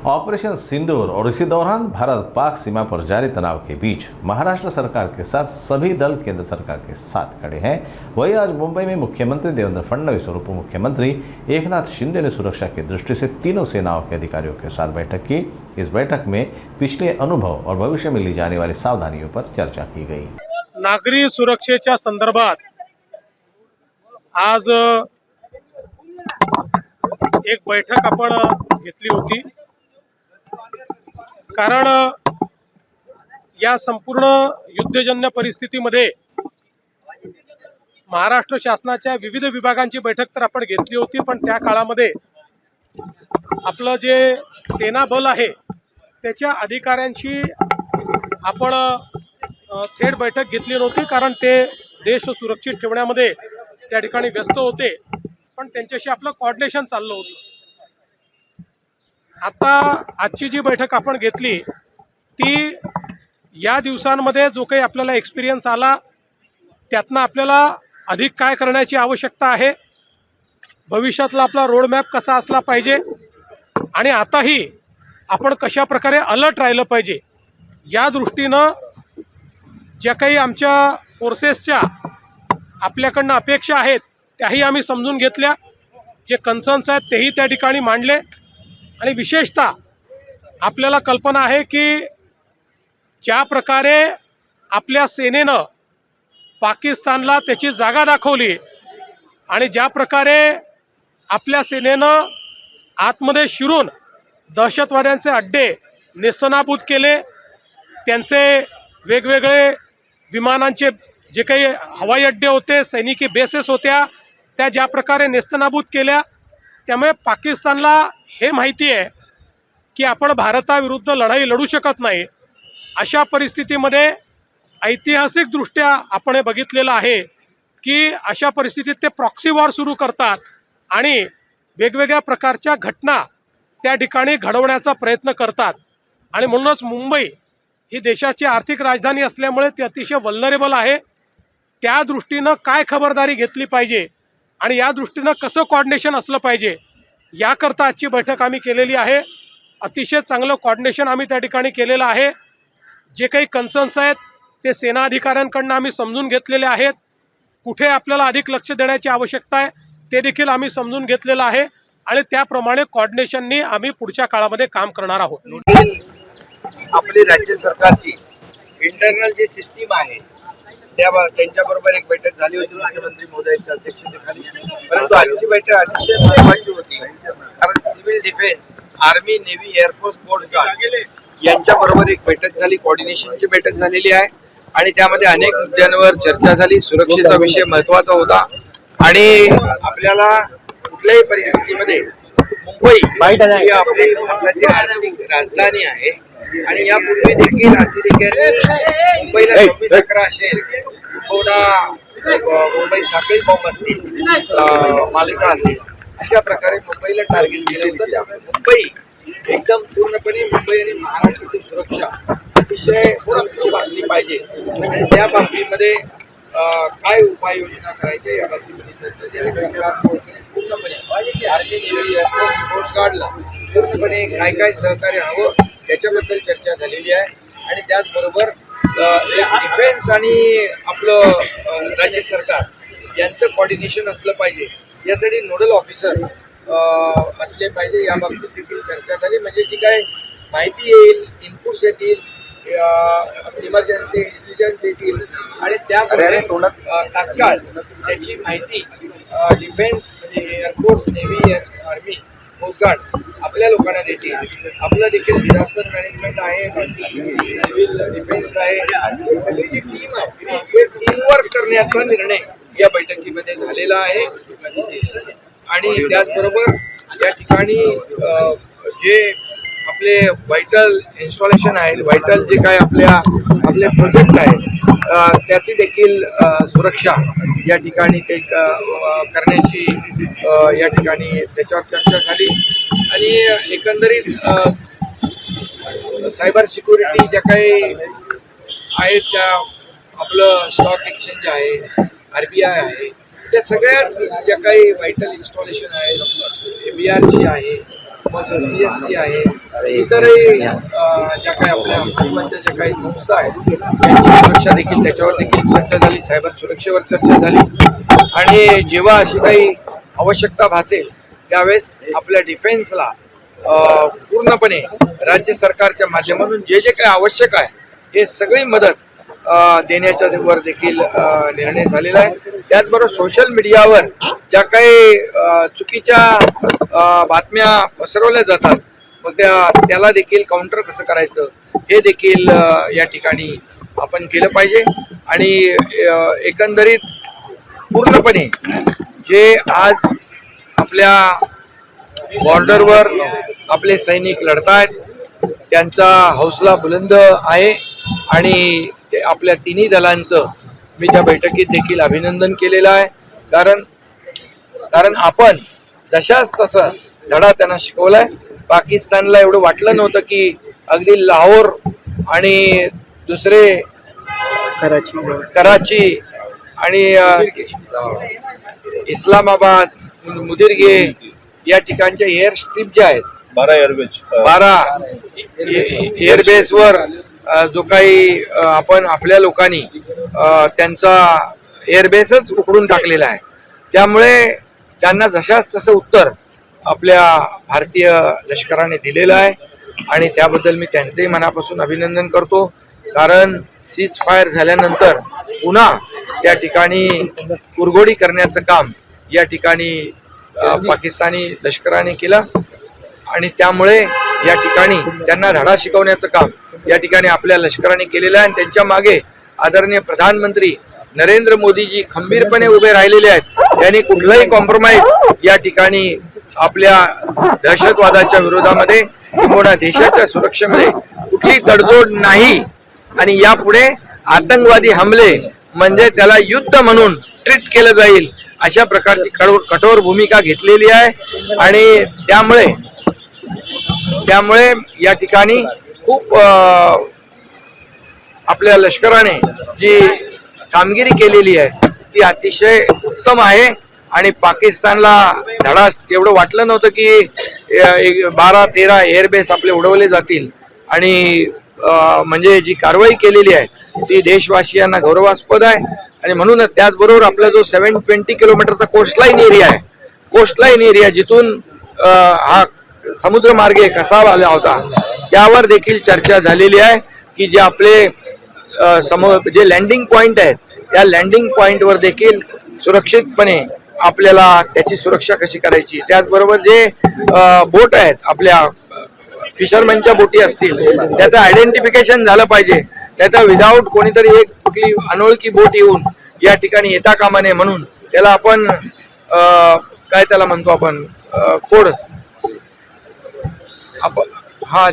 Operation सिंदूर और इसी दौरान भारत पाक सीमा पर जारी तनाव के बीच महाराष्ट्र सरकार के साथ सभी दल केंद्र सरकार के साथ खड़े हैं। वहीं आज मुंबई में मुख्यमंत्री देवेंद्र फडणवीस और उप मुख्यमंत्री एकनाथ शिंदे ने सुरक्षा की दृष्टि से तीनों सेनाओं के अधिकारियों के साथ बैठक की। इस बैठक में पिछले अनुभव और भविष्य में ली जाने वाली सावधानियों पर चर्चा की गई। नागरी सुरक्षेच्या संदर्भात आज एक बैठक आपण घेतली होती, कारण या संपूर्ण युद्धजन्य परिस्थितीमध्ये महाराष्ट्र शासनाच्या विविध विभागांची बैठक तर आपण घेतली होती, पण त्या काळामध्ये आपलं जे सेना बल आहे त्याच्या अधिकाऱ्यांशी आपण थेट बैठक घेतली नव्हती, कारण ते देश सुरक्षित ठेवण्यामध्ये त्या ठिकाणी व्यस्त होते, पण त्यांच्याशी आपलं कोऑर्डिनेशन चाललं होतं। आता आजची जी बैठक आपण घेतली ती या दिवसांमध्ये जो काही आपल्याला एक्सपिरियन्स आला त्यातनं आपल्याला अधिक काय करण्याची आवश्यकता आहे, भविष्यातला आपला रोड मॅप कसा असला पाहिजे आणि आताही आपण कशा प्रकारे अलर्ट राहिलं पाहिजे या दृष्टीनं ज्या काही आमच्या फोर्सेसच्या आपल्याकडनं अपेक्षा आहेत त्याही आम्ही समजून घेतल्या, जे कन्सर्न्स आहेत तेही त्या ठिकाणी मांडले आणि विशेषतः आपल्याला कल्पना आहे की ज्या प्रकारे आपल्या सेनेनं पाकिस्तानला त्याची जागा दाखवली आणि ज्या प्रकारे आपल्या सेनेनं आतमध्ये शिरून दहशतवाद्यांचे अड्डे नेस्तनाबूत केले, त्यांचे वेगवेगळे विमानांचे जे काही हवाई अड्डे होते, सैनिकी बेसेस होत्या, त्या ज्या प्रकारे नेस्तनाबूत केल्या, त्यामुळे पाकिस्तानला हे माहिती आहे की आपण भारताविरुद्ध लढाई लढू शकत नाही। अशा परिस्थितीमध्ये ऐतिहासिकदृष्ट्या आपण हे बघितलेलं आहे की अशा परिस्थितीत ते प्रॉक्सी वॉर सुरू करतात आणि वेगवेगळ्या प्रकारच्या घटना त्या ठिकाणी घडवण्याचा प्रयत्न करतात आणि म्हणूनच मुंबई ही देशाची आर्थिक राजधानी असल्यामुळे ती अतिशय वल्नरेबल आहे। त्या दृष्टीनं काय खबरदारी घेतली पाहिजे आणि या दृष्टीनं कसं कोऑर्डिनेशन असलं पाहिजे याकरता आजची बैठक आम्ही केलेली आहे। अतिशय चांगलं कोऑर्डिनेशन आम्ही त्या ठिकाणी केलेलं आहे। जे काही कन्सर्न्स आहेत ते सेना अधिकाऱ्यांकडून आम्ही समजून घेतलेले आहेत, कुठे आपल्याला अधिक लक्ष देण्याची आवश्यकता आहे ते देखील आम्ही समजून घेतलेलं आहे आणि त्याप्रमाणे कोऑर्डिनेशननी आम्ही पुढच्या काळामध्ये काम करणार आहोत। आपली राज्य सरकारची इंटरनल जी सिस्टीम आहे त्यांच्याबरोबर एक बैठक झाली होती मुख्यमंत्री महोदयांच्या अध्यक्षतेखाली, परंतु आजची बैठक अतिशय महत्त्वाची होती, कारण civil defence, army, navy, air force, coast guard यांच्याबरोबर एक बैठक झाली, कोऑर्डिनेशनची बैठक झालेली आहे आणि त्यामध्ये अनेक मुद्द्यांवर चर्चा झाली। सुरक्षेचा विषय महत्त्वाचा होता आणि आपल्याला कुठल्याही परिस्थितीमध्ये मुंबई ही आपली भारताची आर्थिक राजधानी आहे आणि यापूर्वी देखील अतिरेक्यांनी मुंबईला 26/11 असेल, मुंबई साखळी बॉम्ब असतील, मालिका असतील, अशा प्रकारे मुंबईला टार्गेट केलं होतं। त्यामुळे मुंबई एकदम पूर्णपणे मुंबई आणि महाराष्ट्राची सुरक्षा अतिशय वाचली पाहिजे आणि त्या बाबतीमध्ये काय उपाययोजना करायच्या या बाबतीमध्ये चर्चा झाली। सरकारच्या वतीने पूर्णपणे आर्मी, नेव्ही, एअरफोर्स, कोस्ट गार्डला पूर्णपणे काय काय सहकार्य हवं त्याच्याबद्दल चर्चा झालेली आहे आणि त्याचबरोबर डिफेन्स आणि आपलं राज्य सरकार यांचं कोऑर्डिनेशन असलं पाहिजे, यासाठी नोडल ऑफिसर असले पाहिजे या बाबतीत देखील चर्चा झाली। म्हणजे जी काय माहिती येईल, इनपुट्स येतील, इमर्जन्सी इंटेलिजन्स येतील आणि त्यामुळे तात्काळ त्याची माहिती डिफेन्स म्हणजे air force, navy, army, coast guard आपल्या लोकांना देतील। आपलं देखील डिझास्टर मॅनेजमेंट आहे, बाकी सिव्हिल डिफेन्स आहे, ही सगळी जी टीम आहे ते टीमवर्क करण्याचा निर्णय या बैठकीमध्ये झालेला आहे आणि त्याचबरोबर या ठिकाणी जे आपले व्हायटल इन्स्टॉलेशन आहेत, व्हायटल जे काय आपले प्रोजेक्ट आहेत त्याची देखील सुरक्षा या ठिकाणी ते करण्याची या ठिकाणी त्याच्यावर चर्चा झाली आणि एकंदरीत सायबर सिक्युरिटी ज्या काही आहेत त्या आपलं स्टॉक एक्सचेंज आहे, RBI आहे, त्या सगळ्याच ज्या काही व्हायटल इन्स्टॉलेशन आहेत, ABRची आहे, मग CST आहे, इतरही ज्या काही आपल्या महत्त्वाच्या ज्या काही संस्था आहेत त्यांची सुरक्षा देखील त्याच्यावर देखील चर्चा झाली, सायबर सुरक्षेवर चर्चा झाली. आणि जेव्हा अशी काही आवश्यकता भासेल त्यावेळेस आपल्या डिफेन्सला पूर्णपणे राज्य सरकारच्या माध्यमातून जे जे काही आवश्यक आहे हे सगळी मदत देण्याच्या वर देखील निर्णय झालेला आहे. त्याचबरोबर सोशल मीडियावर ज्या काही चुकीच्या बातम्या पसरवल्या जातात मग त्याला देखील काउंटर कसं करायचं हे देखील या ठिकाणी आपण केलं पाहिजे. आणि एकंदरीत पूर्णपणे जे आज आपल्या बॉर्डरवर आपले सैनिक लढतायत त्यांचा हौसला बुलंद आहे आणि आपल्या तिन्ही दलांचं मी त्या बैठकीत देखील अभिनंदन केलेलं आहे. कारण आपण जशाच तसं धडा त्यांना शिकवलाय. पाकिस्तानला एवढं वाटलं नव्हतं की अगदी लाहोर आणि दुसरे कराची आणि इस्लामाबाद, मुदिरगे या ठिकाणच्या एअर स्ट्रीप ज्या आहेत 12 एअरबेसवर जो काही आपण आपल्या लोकांनी त्यांचा एअरबेसच उकडून टाकलेला आहे. त्यामुळे त्यांना जशाच तसं उत्तर आपल्या भारतीय लष्कराने दिलेलं आहे आणि त्याबद्दल मी त्यांचंही मनापासून अभिनंदन करतो. कारण सीज फायर झाल्यानंतर पुन्हा त्या ठिकाणी कुरघोडी करण्याचं काम या ठिकाणी पाकिस्तानी लष्कराने केलं आणि त्यामुळे या ठिकाणी त्यांना धडा शिकवण्याचं काम या ठिकाणी आपल्या लष्कराने केलेलं आहे. आणि त्यांच्या मागे आदरणीय प्रधानमंत्री नरेंद्र मोदीजी खंबीरपणे उभे राहिलेले आहेत. त्यांनी कुठलाही कॉम्प्रोमाइज या ठिकाणी आपल्या दहशतवादाच्या विरोधामध्ये किंवा देशाच्या सुरक्षेमध्ये कुठली तडजोड नाही. आणि यापुढे आतंकवादी हमले म्हणजे त्याला युद्ध म्हणून ट्रीट केलं जाईल अशा प्रकारची कठोर भूमिका घेतलेली आहे. आणि त्यामुळे या ठिकाणी खूप आपल्या लष्कराने जी कामगिरी केलेली आहे ती अतिशय उत्तम आहे. आणि पाकिस्तानला धडा एवढं वाटलं नव्हतं की 12-13 एअरबेस आपले उडवले जातील. आणि म्हणजे जी कारवाई केलेली आहे ती देशवासियांना गौरवास्पद आहे. आणि म्हणूनच त्याचबरोबर आपला जो 720 किलोमीटरचा कोस्टलाईन एरिया जिथून हा समुद्र मार्गे कसा आला होता त्यावर देखील चर्चा झालेली आहे की जे आपले जे लँडिंग पॉइंट आहेत त्या लँडिंग पॉइंटवर देखील सुरक्षितपणे आपल्याला त्याची सुरक्षा कशी करायची. त्याचबरोबर जे बोट आहेत आपल्या फिशरमॅनच्या बोटी असतील त्याचं आयडेंटिफिकेशन झालं पाहिजे. त्याचा विदाऊट कोणीतरी एक कुठली अनोळखी बोट येऊन या ठिकाणी येता कामा नये म्हणून त्याला आपण काय त्याला म्हणतो आपण कोड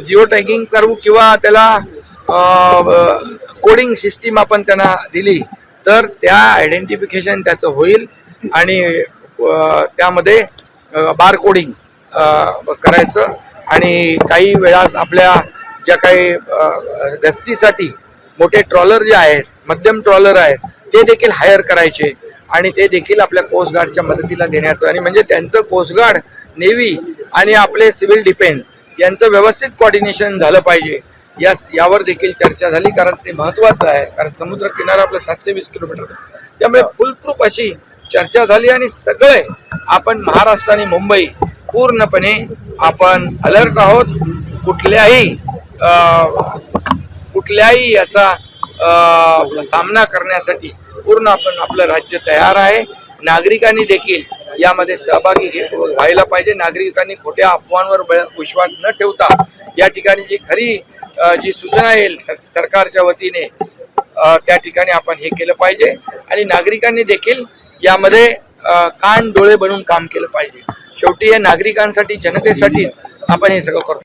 जिओ टॅगिंग करू किंवा त्याला कोडिंग सिस्टीम आपण त्यांना दिली तर त्या आयडेंटिफिकेशन त्याचं होईल आणि त्यामध्ये बार कोडिंग करायचं. आणि काही वेळास आपल्या ज्या काही गस्तीसाठी मोठे ट्रॉलर जे आहेत मध्यम ट्रॉलर आहेत ते देखील हायर करायचे आणि ते देखील आपल्या कोस्ट गार्डच्या मदतीला देण्याचं. आणि म्हणजे त्यांचं कोस्ट गार्ड, नेव्ही आणि आपले सिव्हिल डिफेन्स यांचं व्यवस्थित कोऑर्डिनेशन झालं पाहिजे. यावर देखील चर्चा झाली. कारण ते महत्त्वाचं आहे. कारण समुद्र किनारा आपला 720 किलोमीटर त्यामुळे फुलप्रूफ अशी चर्चा झाली. आणि सगळे आपण महाराष्ट्र आणि मुंबई पूर्णपणे आपण अलर्ट आहोत. कुठल्याही याचा सामना करण्यासाठी पूर्ण आपण आपलं राज्य तयार आहे. नागरिकांनी देखील यामध्ये सहभागी व्हायला पाहिजे. नागरिकांनी खोट्या अफवांवर विश्वास न ठेवता या ठिकाणी जी खरी जी सूचना येईल सरकारच्या वतीने त्या ठिकाणी आपण हे केलं पाहिजे. आणि नागरिकांनी देखील यामध्ये कान डोळे बनवून काम केलं पाहिजे. शेवटी हे नागरिकांसाठी जनतेसाठीच आपण हे सगळं करतो.